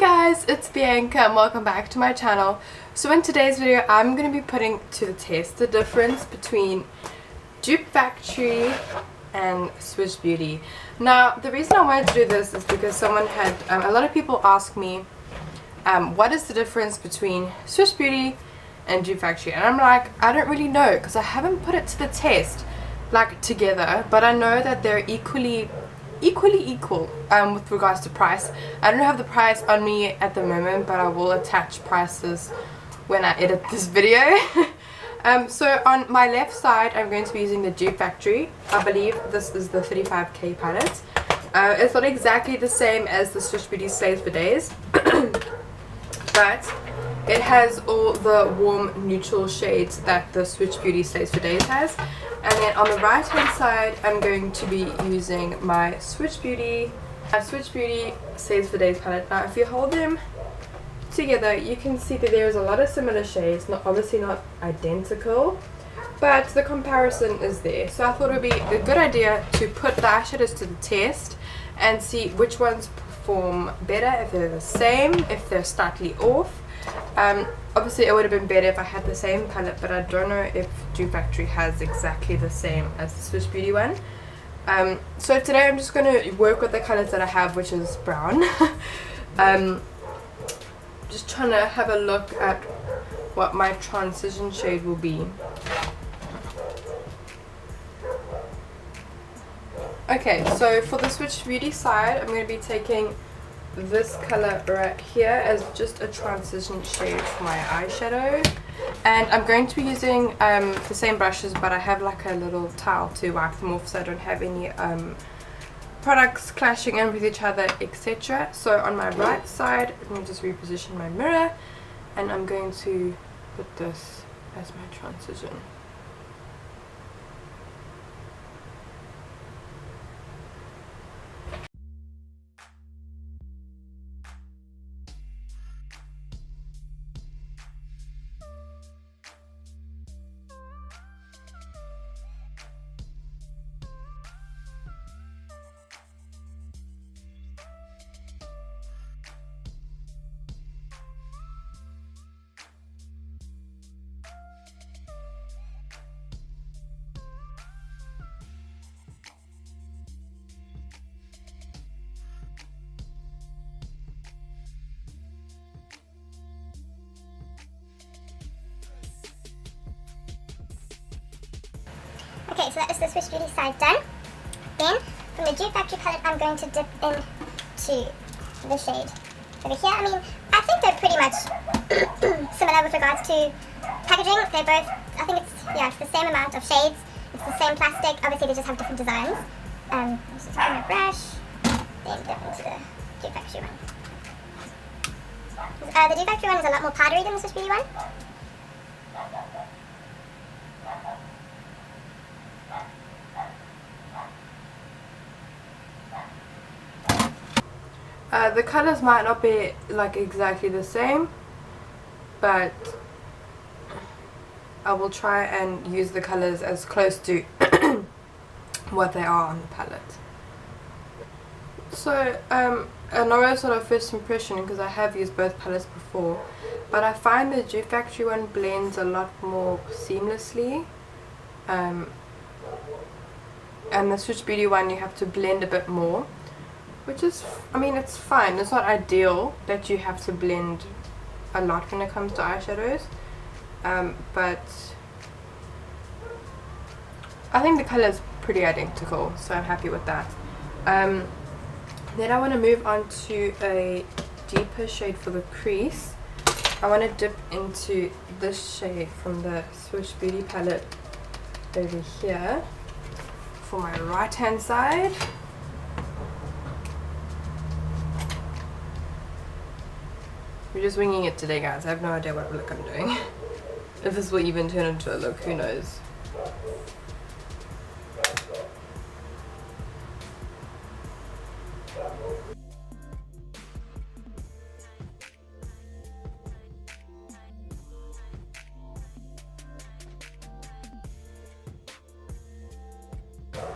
guys, it's Bianca and welcome back to my channel. So in today's video I'm going to be putting to the test the difference between Dupe Factorie and SwiitchBeauty. Now the reason I wanted to do this is because someone had, a lot of people ask me what is the difference between SwiitchBeauty and Dupe Factorie, and I'm like, I don't really know because I haven't put it to the test like together, but I know that they're equal with regards to price. I don't have the price on me at the moment, but I will attach prices when I edit this video. So on my left side I'm going to be using the Dupe Factorie. I believe this is the 35K palette. It's not exactly the same as the SwiitchBeauty Slaves for Days, but it has all the warm neutral shades that the SwiitchBeauty Slaves for Days has. And then on the right hand side I'm going to be using my SwiitchBeauty Slaves for Days palette. Now if you hold them together you can see that there is a lot of similar shades, obviously not identical, but the comparison is there. So I thought it would be a good idea to put the eyeshadows to the test and see which ones perform better, if they're the same, if they're slightly off. Obviously it would have been better if I had the same palette, but I don't know if Dupe Factorie has exactly the same as the SwiitchBeauty one. So today I'm just going to work with the colors that I have, which is brown. Just trying to have a look at what my transition shade will be. Okay, so for the SwiitchBeauty side I'm going to be taking this color right here as just a transition shade for my eyeshadow, and I'm going to be using the same brushes, but I have like a little towel to wipe them off so I don't have any products clashing in with each other, etc. So on my right side let me just reposition my mirror and I'm going to put this as my transition. Okay, so that is the SwiitchBeauty side done. Then, from the Dupe Factorie palette, I'm going to dip into the shade over here. I mean, I think they're pretty much similar with regards to packaging. They're both, I think it's the same amount of shades. It's the same plastic. Obviously, they just have different designs. Just take my brush, then dip into the Dupe Factorie one. The Dupe Factorie one is a lot more powdery than the SwiitchBeauty one. The colors might not be like exactly the same, but I will try and use the colors as close to what they are on the palette. So another sort of first impression, because I have used both palettes before, but I find the Dupe Factorie one blends a lot more seamlessly, and the SwiitchBeauty one you have to blend a bit more. Which is, I mean, it's fine. It's not ideal that you have to blend a lot when it comes to eyeshadows, but I think the color is pretty identical, so I'm happy with that. Then I want to move on to a deeper shade for the crease. I want to dip into this shade from the SwiitchBeauty palette over here for my right hand side. We're just winging it today, guys. I have no idea what look I'm doing. If this will even turn into a look, who knows.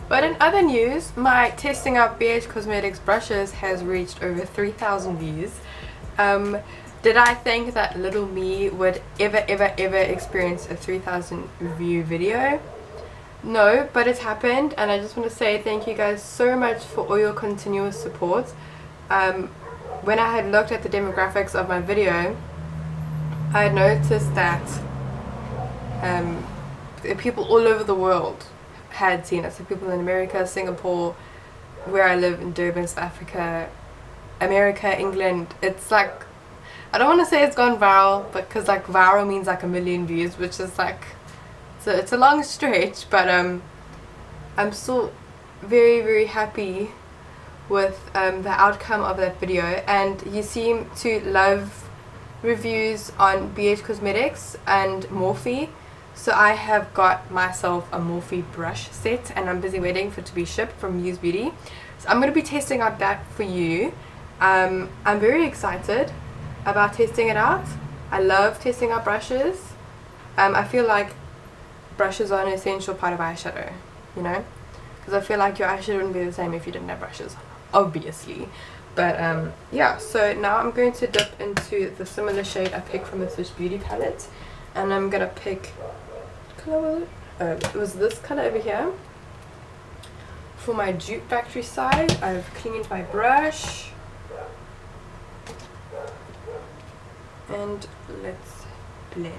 But in other news, my testing out BH Cosmetics brushes has reached over 3,000 views. Did I think that little me would ever experience a 3,000 view video? No, but it's happened, and I just want to say thank you guys so much for all your continuous support. When I had looked at the demographics of my video, I had noticed that people all over the world had seen it. So people in America, Singapore, where I live in Durban, South Africa, America, England. It's like, I don't want to say it's gone viral, but because like viral means like 1 million views, which is like, so it's a long stretch, but I'm still very happy with the outcome of that video. And you seem to love reviews on BH Cosmetics and Morphe, so I have got myself a Morphe brush set, and I'm busy waiting for it to be shipped from SwiitchBeauty. So I'm going to be testing out that for you. I'm very excited about testing it out. I love testing out brushes. I feel like brushes are an essential part of eyeshadow, you know, because I feel like your eyeshadow wouldn't be the same if you didn't have brushes, obviously. But yeah, so now I'm going to dip into the similar shade I picked from the SwiitchBeauty palette, and I'm gonna pick, it was this color over here. For my Dupe Factorie side, I've cleaned my brush, and let's blend.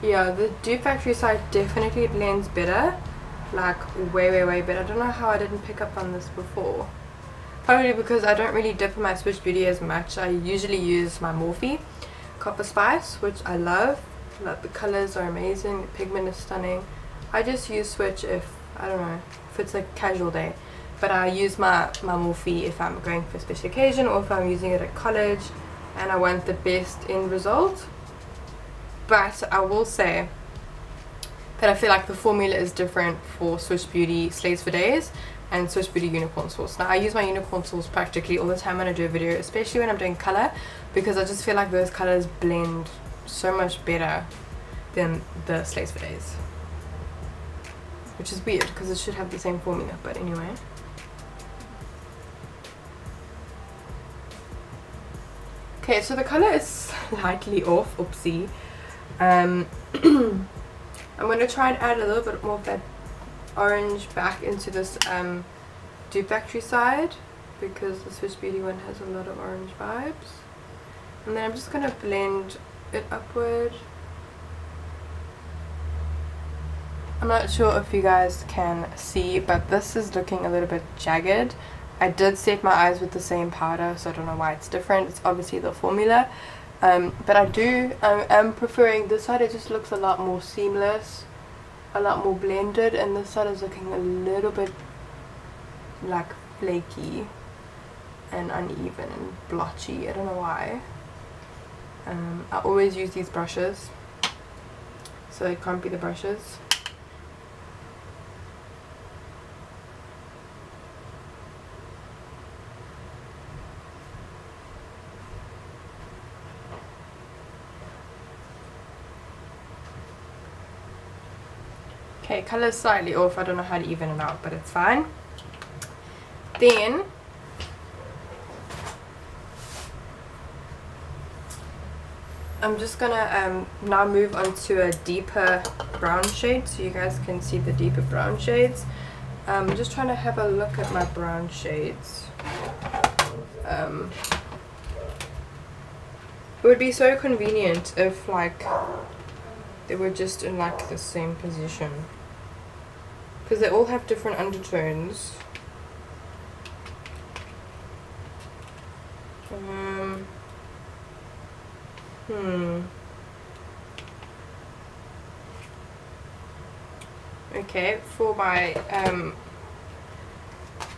Yeah, the Dupe Factorie side definitely blends better, like way better. I don't know how I didn't pick up on this before. Probably because I don't really dip in my SwiitchBeauty as much. I usually use my Morphe Copper Spice, which I love. Like, the colors are amazing, the pigment is stunning. I just use Switch if, I don't know, if it's a casual day. But I use my Morphe if I'm going for a special occasion, or if I'm using it at college and I want the best end result. But I will say that I feel like the formula is different for SwiitchBeauty Slays for Days and SwiitchBeauty Unicorn Sauce. Now I use my Unicorn Sauce practically all the time when I do a video, especially when I'm doing color, because I just feel like those colors blend so much better than the Slays for Days, which is weird because it should have the same formula, but anyway. Okay, so the color is slightly off, oopsie. I'm going to try and add a little bit more of that orange back into this Dupe Factorie side, because the SwiitchBeauty one has a lot of orange vibes. And then I'm just going to blend it upward. I'm not sure if you guys can see, but this is looking a little bit jagged. I did set my eyes with the same powder, so I don't know why it's different. It's obviously the formula. But I am preferring this side. It just looks a lot more seamless, a lot more blended, and this side is looking a little bit like flaky and uneven and blotchy. I don't know why. I always use these brushes, so it can't be the brushes. Okay, color's slightly off. I don't know how to even it out, but it's fine. Then I'm just gonna now move on to a deeper brown shade, so you guys can see the deeper brown shades. I'm just trying to have a look at my brown shades. It would be so convenient if like they were just in like the same position, because they all have different undertones. Okay, for my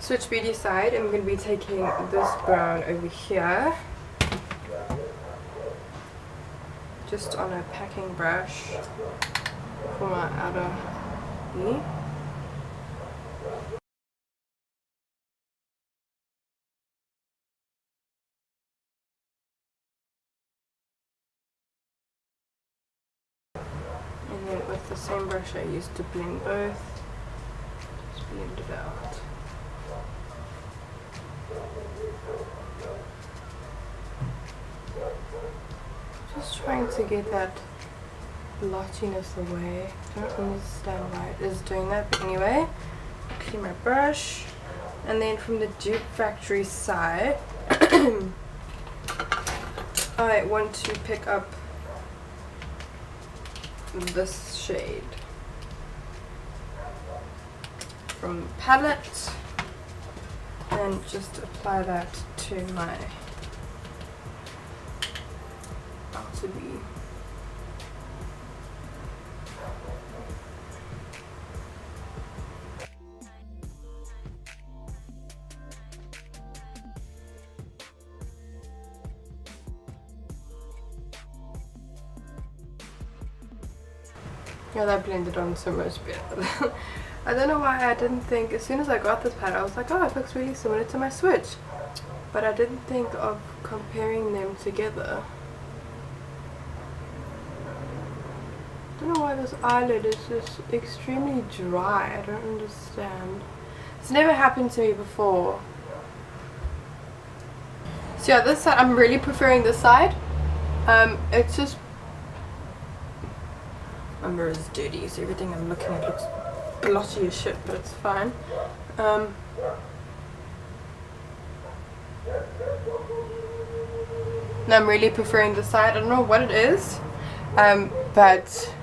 SwiitchBeauty side, I'm going to be taking this brown over here, just on a packing brush for my outer knee. the same brush I used to blend both. Just blend it out. Just trying to get that blotchiness away. I don't understand why it is doing that, but anyway, clean my brush. And then from the Dupe Factorie side, I want to pick up this shade from the palette and just apply that to my outer V. Yeah, that blended on so much better. I don't know why I didn't think, as soon as I got this palette, I was like, oh, it looks really similar to my Switch. But I didn't think of comparing them together. I don't know why this eyelid is just extremely dry. I don't understand. It's never happened to me before. So yeah, this side, I'm really preferring this side. It's just, my mirror is dirty, so everything I'm looking at looks blotchy as shit, but it's fine. And I'm really preferring this side. I don't know what it is, but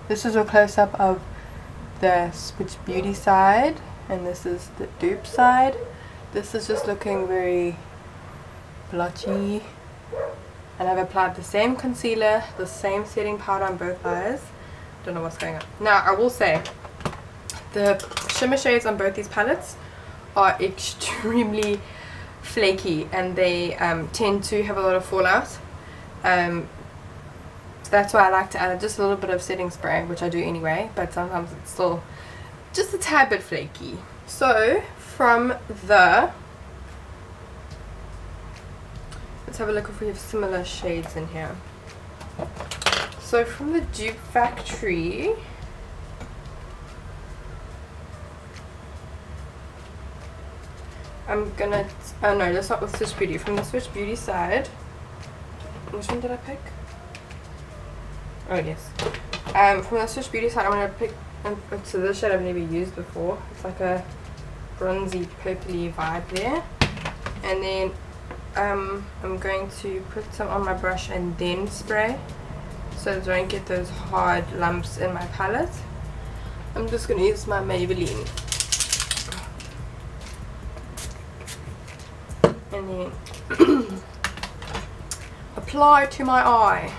this is a close-up of the SwiitchBeauty side, and this is the Dupe side. This is just looking very blotchy, and I've applied the same concealer, the same setting powder on both eyes. Don't know what's going on. Now I will say the shimmer shades on both these palettes are extremely flaky, and they tend to have a lot of fallout. So that's why I like to add just a little bit of setting spray, which I do anyway, but sometimes it's still just a tad bit flaky. So from the, let's have a look if we have similar shades in here. So from the Dupe Factorie, I'm gonna, oh no, that's not with SwiitchBeauty. From the SwiitchBeauty side, which one did I pick? Oh yes. From the SwiitchBeauty side, I'm gonna pick, so this shade I've never used before. It's like a bronzy purpley vibe there. And then I'm going to put some on my brush and then spray, so I don't get those hard lumps in my palette. I'm just going to use my Maybelline. And then apply to my eye.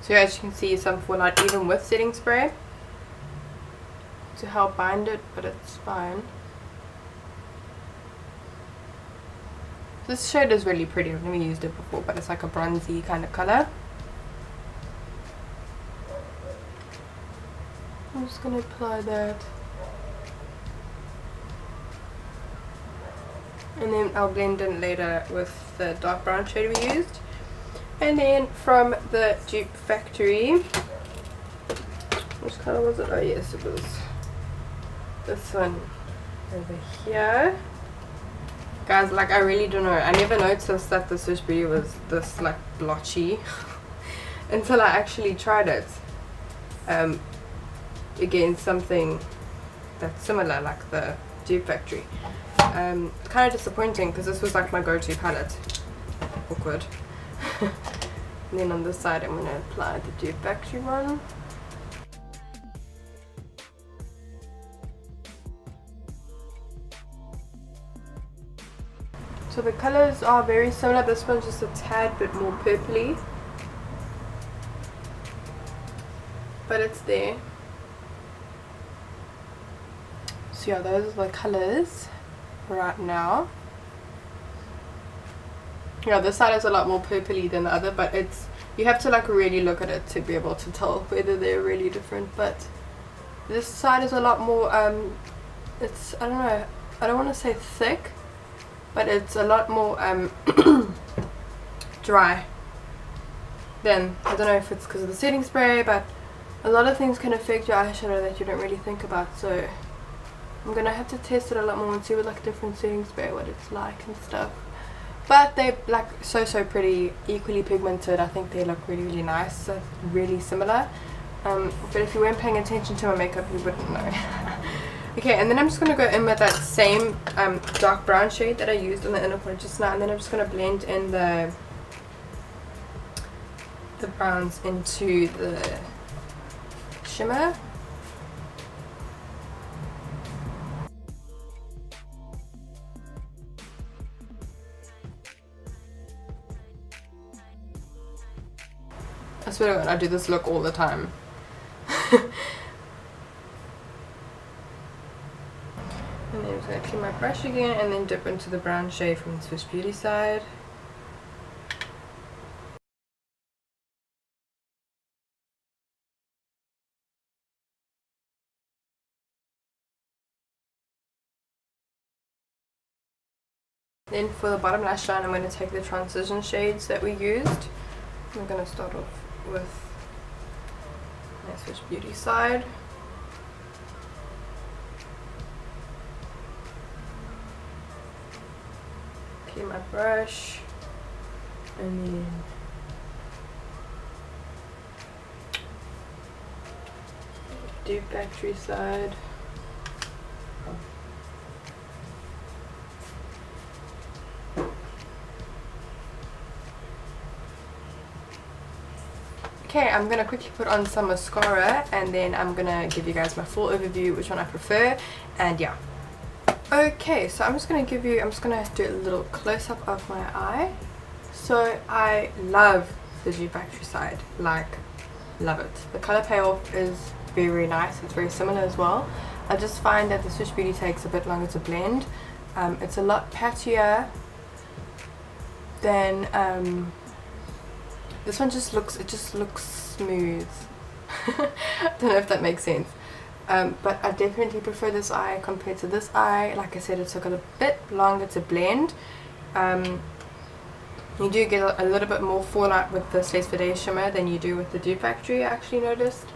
So as you can see, some fallout even with setting spray to help bind it, but it's fine. This shade is really pretty. I've never used it before, but it's like a bronzy kind of color. I'm just going to apply that. And then I'll blend in later with the dark brown shade we used. And then from the Dupe Factorie, which color was it? Oh yes, it was this one over here. Guys, like I really don't know. I never noticed that the SwiitchBeauty was this like blotchy until I actually tried it against something that's similar, like the Dupe Factorie. Kind of disappointing because this was like my go-to palette. Awkward. And then on this side I'm going to apply the Dupe Factorie one. So the colors are very similar. This one's just a tad bit more purpley, but it's there. So yeah, those are the colors right now. Yeah, this side is a lot more purpley than the other, but it's, you have to like really look at it to be able to tell whether they're really different. But this side is a lot more it's, I don't know, I don't want to say thick, but it's a lot more dry. Then I don't know if it's because of the setting spray, but a lot of things can affect your eyeshadow that you don't really think about. So I'm gonna have to test it a lot more and see with like different setting spray what it's like and stuff. But they're like so pretty, equally pigmented. I think they look really nice, so really similar. But if you weren't paying attention to my makeup, you wouldn't know. Okay, and then I'm just going to go in with that same dark brown shade that I used on the inner corner just now, and then I'm just going to blend in the browns into the shimmer. I swear to God, I do this look all the time. And then I'm just going to clean my brush again and then dip into the brown shade from the SwiitchBeauty side. Then for the bottom lash line, I'm going to take the transition shades that we used. I'm going to start off with my SwiitchBeauty side. Clean my brush, and then Dupe Factorie side. Okay, I'm going to quickly put on some mascara and then I'm going to give you guys my full overview, which one I prefer, and yeah. Okay, so I'm just going to do a little close-up of my eye. So I love the Dupe Factorie side, like, love it. The color payoff is very nice, it's very similar as well. I just find that the SwiitchBeauty takes a bit longer to blend. It's a lot patchier than this one. It just looks smooth. I don't know if that makes sense. But I definitely prefer this eye compared to this eye. Like I said, it took a bit longer to blend. You do get a little bit more fallout with the Lace Fade shimmer than you do with the Dupe Factorie, I actually noticed.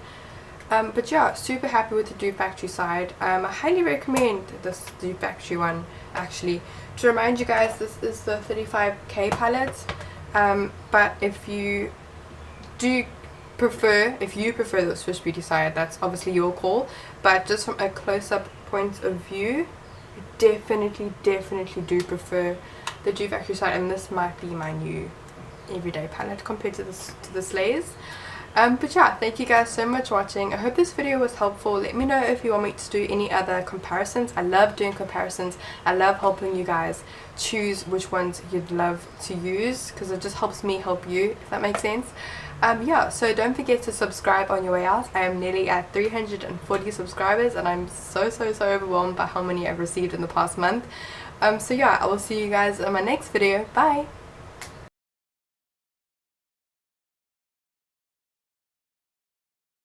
But yeah, super happy with the Dupe Factorie side. I highly recommend this Dupe Factorie one, actually. To remind you guys, this is the 35K palette. But if you prefer the SwiitchBeauty side, that's obviously your call. But just from a close-up point of view, definitely do prefer the Dupe Factorie side, and this might be my new everyday palette compared to this Lace. But yeah, thank you guys so much for watching. I hope this video was helpful. Let me know if you want me to do any other comparisons. I love doing comparisons. I love helping you guys choose which ones you'd love to use, because it just helps me help you, if that makes sense. Yeah, so don't forget to subscribe on your way out. I am nearly at 340 subscribers, and I'm so overwhelmed by how many I've received in the past month. So yeah, I will see you guys in my next video. Bye!